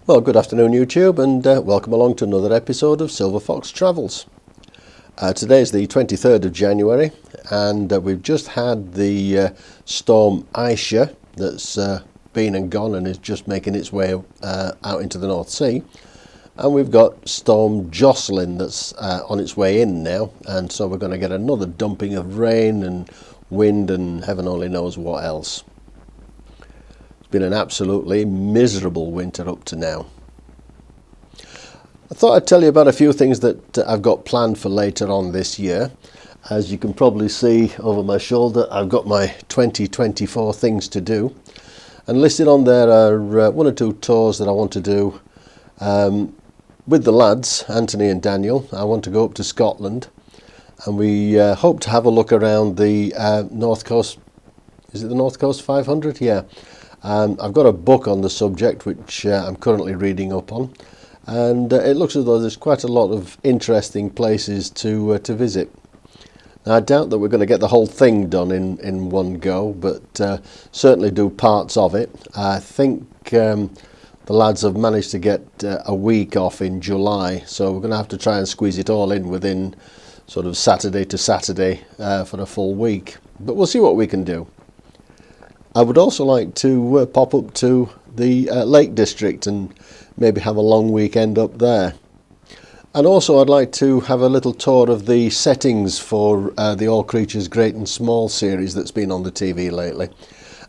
Well, good afternoon YouTube, and welcome along to another episode of Silver Fox Travels. Today is the 23rd of January, and we've just had the storm Aisha that's been and gone and is just making its way out into the North Sea. And we've got Storm Jocelyn that's on its way in now, and so we're going to get another dumping of rain and wind and heaven only knows what else. Been an absolutely miserable winter up to now. I thought I'd tell you about a few things that I've got planned for later on this year. As you can probably see over my shoulder, I've got my 2024 things to do, and listed on there are one or two tours that I want to do with the lads, Anthony and Daniel. I want to go up to Scotland, and we hope to have a look around the North Coast. Is it the North Coast 500? Yeah. I've got a book on the subject which I'm currently reading up on, and it looks as though there's quite a lot of interesting places to visit. Now, I doubt that we're going to get the whole thing done in one go, but certainly do parts of it. I think the lads have managed to get a week off in July, so we're going to have to try and squeeze it all in within sort of Saturday to Saturday for a full week, but we'll see what we can do. I would also like to pop up to the Lake District and maybe have a long weekend up there. And also I'd like to have a little tour of the settings for the All Creatures Great and Small series that's been on the TV lately.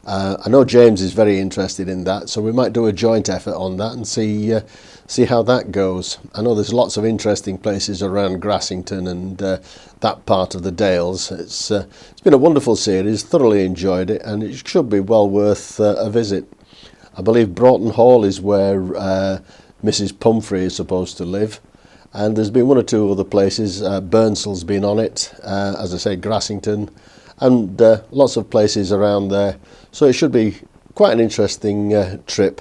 I know James is very interested in that, so we might do a joint effort on that and see how that goes. I know there's lots of interesting places around Grassington and that part of the Dales. It's been a wonderful series, thoroughly enjoyed it, and it should be well worth a visit. I believe Broughton Hall is where Mrs. Pumphrey is supposed to live, and there's been one or two other places. Burnsall's been on it, as I say, Grassington, and lots of places around there, so it should be quite an interesting trip.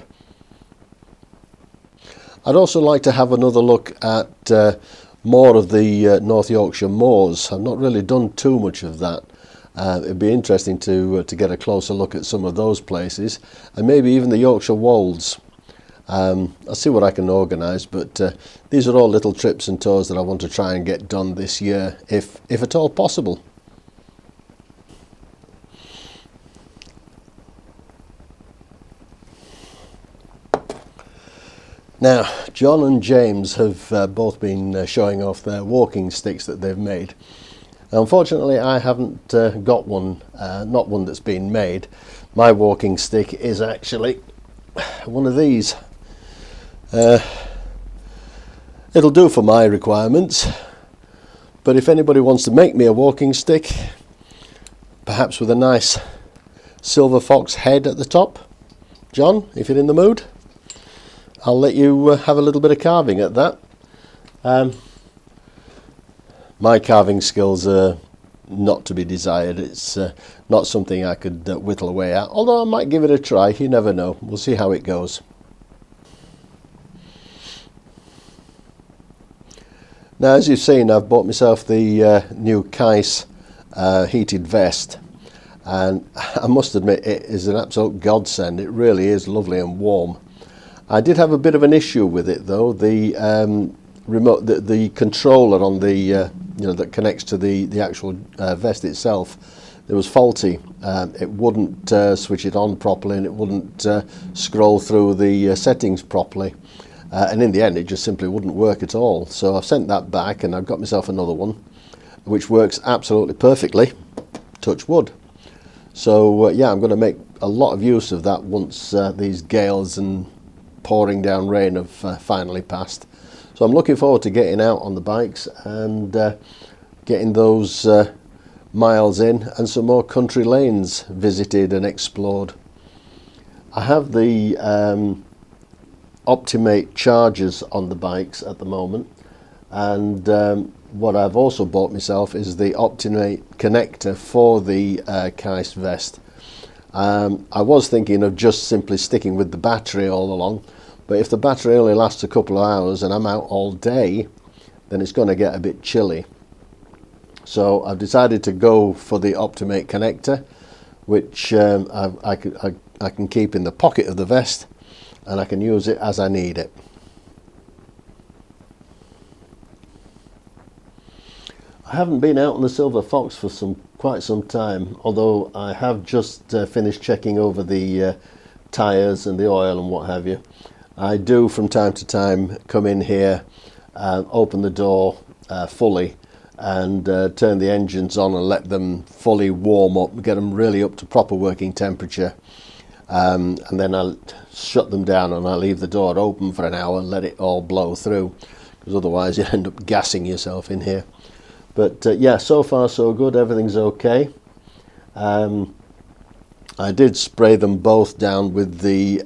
I'd also like to have another look at more of the North Yorkshire moors. I've not really done too much of that. It'd be interesting to get a closer look at some of those places, and maybe even the Yorkshire Wolds. I'll see what I can organise, but these are all little trips and tours that I want to try and get done this year, if at all possible. Now, John and James have both been showing off their walking sticks that they've made. Unfortunately, I haven't got one, not one that's been made. My walking stick is actually one of these. It'll do for my requirements, but if anybody wants to make me a walking stick, perhaps with a nice silver fox head at the top, John, if you're in the mood, I'll let you have a little bit of carving at that. My carving skills are not to be desired. It's not something I could whittle away at, although I might give it a try. You never know. We'll see how it goes. Now, as you've seen, I've bought myself the new Kais heated vest, and I must admit it is an absolute godsend. It really is lovely and warm. I did have a bit of an issue with it though. The remote, the controller on the that connects to the actual vest itself, it was faulty. It wouldn't switch it on properly, and it wouldn't scroll through the settings properly. And in the end, it just simply wouldn't work at all. So I've sent that back, and I've got myself another one, which works absolutely perfectly. Touch wood. So yeah, I'm going to make a lot of use of that once these gales and pouring down rain have finally passed. So I'm looking forward to getting out on the bikes and getting those miles in and some more country lanes visited and explored. I have the Optimate chargers on the bikes at the moment, and what I've also bought myself is the Optimate connector for the Kais vest. I was thinking of just simply sticking with the battery all along, but if the battery only lasts a couple of hours and I'm out all day, then it's going to get a bit chilly. So I've decided to go for the Optimate connector, which I can keep in the pocket of the vest, and I can use it as I need it. I haven't been out on the Silver Fox for quite some time, although I have just finished checking over the tyres and the oil and what have you. I do from time to time come in here, open the door fully and turn the engines on and let them fully warm up, get them really up to proper working temperature, and then I'll shut them down and I'll leave the door open for an hour and let it all blow through, because otherwise you end up gassing yourself in here. But yeah, so far so good, everything's okay. I did spray them both down with the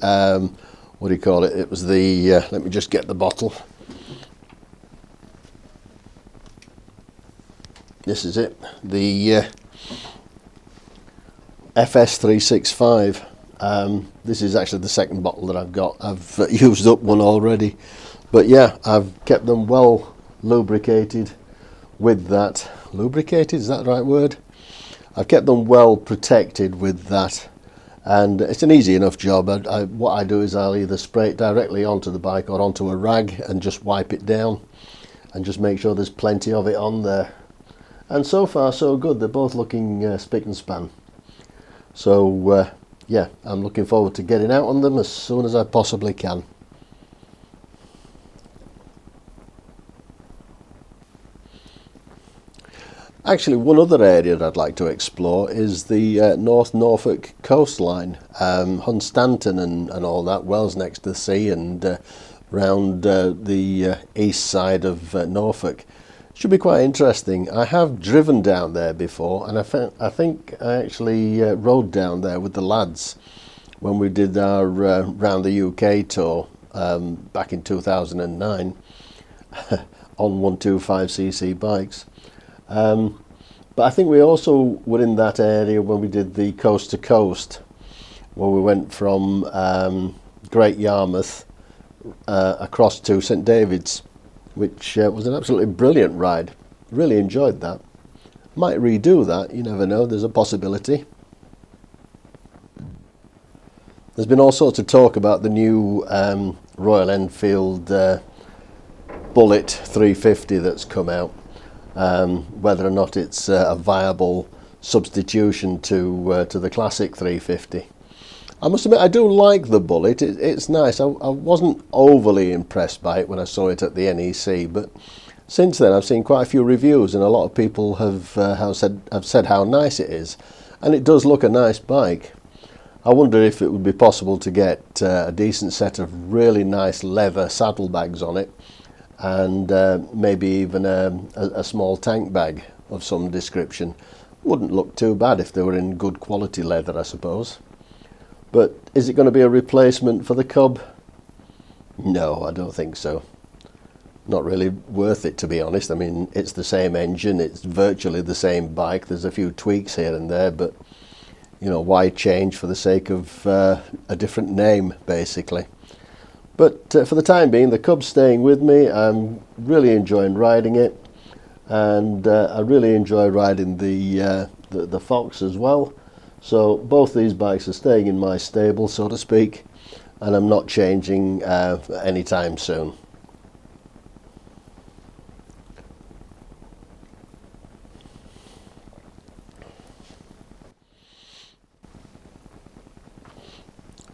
what do you call it? It was the let me just get the bottle. This is it, the FS365. This is actually the second bottle that I've got. I've used up one already, but yeah, I've kept them well lubricated with that. Lubricated, is that the right word? I've kept them well protected with that, and it's an easy enough job. What I do is I'll either spray it directly onto the bike or onto a rag and just wipe it down and just make sure there's plenty of it on there. And so far so good, they're both looking spick and span. So yeah, I'm looking forward to getting out on them as soon as I possibly can. Actually, one other area that I'd like to explore is the North Norfolk coastline, Hunstanton and all that, Wells next to the sea, and round the east side of Norfolk. Should be quite interesting. I have driven down there before, and I think I actually rode down there with the lads when we did our round the UK tour back in 2009 on 125cc bikes. But I think we also were in that area when we did the coast to coast, where we went from Great Yarmouth across to St David's, which was an absolutely brilliant ride. Really enjoyed that. Might redo that, you never know, there's a possibility. There's been all sorts of talk about the new Royal Enfield Bullet 350 that's come out. Whether or not it's a viable substitution to the classic 350. I must admit, I do like the Bullet. It's nice. I wasn't overly impressed by it when I saw it at the NEC, but since then I've seen quite a few reviews, and a lot of people have said how nice it is, and it does look a nice bike. I wonder if it would be possible to get a decent set of really nice leather saddlebags on it, and maybe even a small tank bag of some description. Wouldn't look too bad if they were in good quality leather, I suppose. But is it going to be a replacement for the Cub? No, I don't think so. Not really worth it, to be honest. I mean, it's the same engine, it's virtually the same bike. There's a few tweaks here and there, but you know, why change for the sake of a different name, basically? But for the time being, the Cub's staying with me. I'm really enjoying riding it, and I really enjoy riding the Fox as well. So both these bikes are staying in my stable, so to speak, and I'm not changing anytime soon.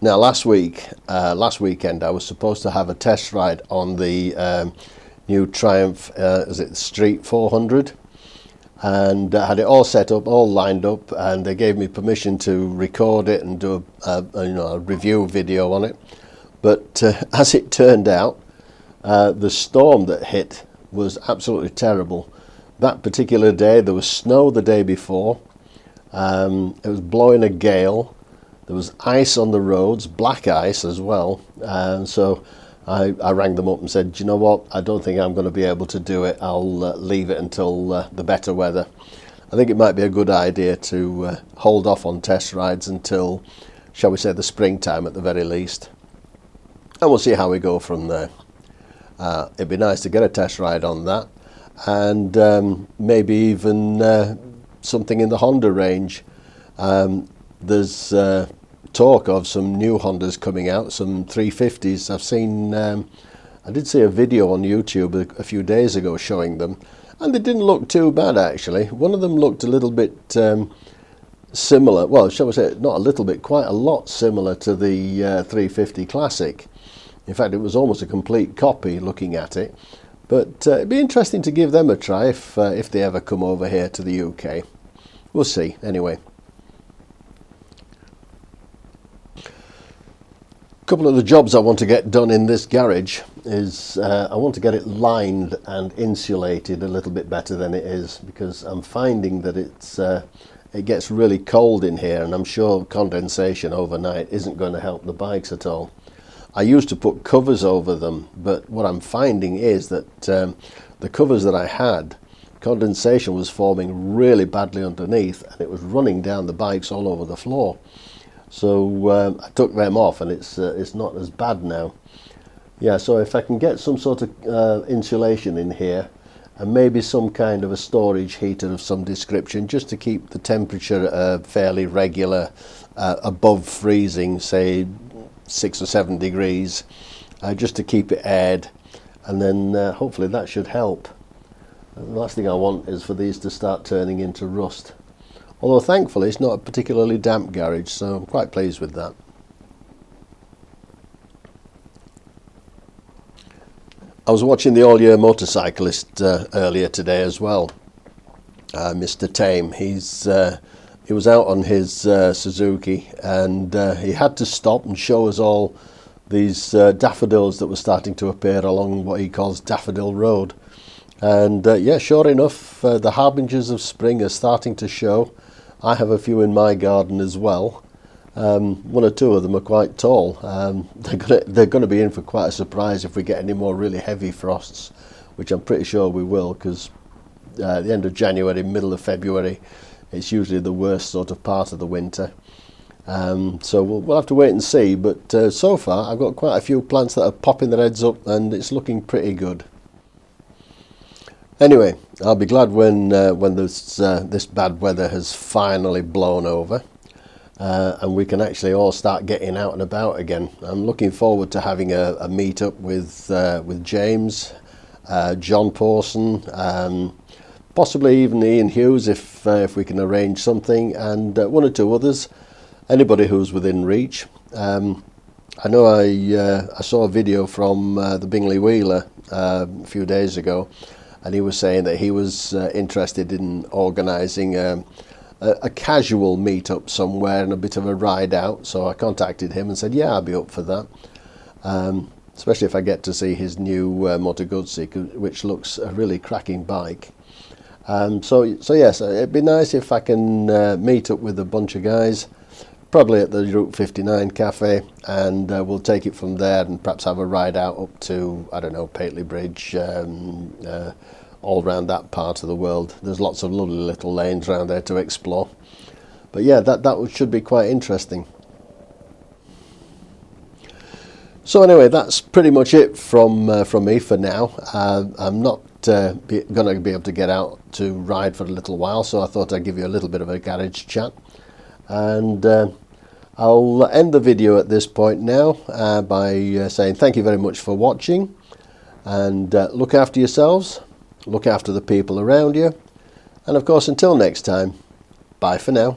Now last weekend I was supposed to have a test ride on the new Triumph, is it Street 400? And I had it all set up, all lined up, and they gave me permission to record it and do a review video on it. But as it turned out, the storm that hit was absolutely terrible. That particular day, there was snow the day before, it was blowing a gale, there was ice on the roads, black ice as well, and so I rang them up and said, you know what, I don't think I'm going to be able to do it. I'll leave it until the better weather. I think it might be a good idea to hold off on test rides until, shall we say, the springtime at the very least. And we'll see how we go from there. It'd be nice to get a test ride on that, and maybe even something in the Honda range. There's talk of some new Hondas coming out, some 350s. I've seen, I did see a video on YouTube a few days ago showing them, and they didn't look too bad actually. One of them looked a little bit similar, well, shall we say, not a little bit, quite a lot similar to the 350 Classic. In fact, it was almost a complete copy looking at it. But it'd be interesting to give them a try if they ever come over here to the UK. We'll see, anyway. A couple of the jobs I want to get done in this garage is I want to get it lined and insulated a little bit better than it is, because I'm finding that it gets really cold in here, and I'm sure condensation overnight isn't going to help the bikes at all. I used to put covers over them, but what I'm finding is that the covers that I had, condensation was forming really badly underneath, and it was running down the bikes all over the floor. So I took them off, and it's not as bad now. Yeah, so if I can get some sort of insulation in here, and maybe some kind of a storage heater of some description, just to keep the temperature fairly regular, above freezing, say 6 or 7 degrees, just to keep it aired, and then hopefully that should help. The last thing I want is for these to start turning into rust. Although thankfully it's not a particularly damp garage, so I'm quite pleased with that. I was watching the All Year Motorcyclist earlier today as well. Mr. Tame, he was out on his Suzuki, and he had to stop and show us all these daffodils that were starting to appear along what he calls Daffodil Road. And yeah, sure enough, the harbingers of spring are starting to show. I have a few in my garden as well. One or two of them are quite tall. They're going to be in for quite a surprise if we get any more really heavy frosts, which I'm pretty sure we will, because the end of January, middle of February, it's usually the worst sort of part of the winter. So we'll have to wait and see, but so far I've got quite a few plants that are popping their heads up, and it's looking pretty good. Anyway, I'll be glad when this bad weather has finally blown over, and we can actually all start getting out and about again. I'm looking forward to having a meet-up with James, John Pawson, possibly even Ian Hughes if we can arrange something, and one or two others, anybody who's within reach. I know I saw a video from the Bingley Wheeler a few days ago, and he was saying that he was interested in organising a casual meet-up somewhere and a bit of a ride out. So I contacted him and said, yeah, I'll be up for that, especially if I get to see his new Moto Guzzi, which looks a really cracking bike. So yes, it'd be nice if I can meet up with a bunch of guys, probably at the Route 59 cafe, and we'll take it from there and perhaps have a ride out up to, I don't know, Pateley Bridge, all around that part of the world. There's lots of lovely little lanes around there to explore. But yeah, that should be quite interesting. So anyway, that's pretty much it from me for now. I'm not going to be able to get out to ride for a little while, so I thought I'd give you a little bit of a garage chat. And I'll end the video at this point now by saying thank you very much for watching, and look after yourselves, look after the people around you, and of course until next time, bye for now.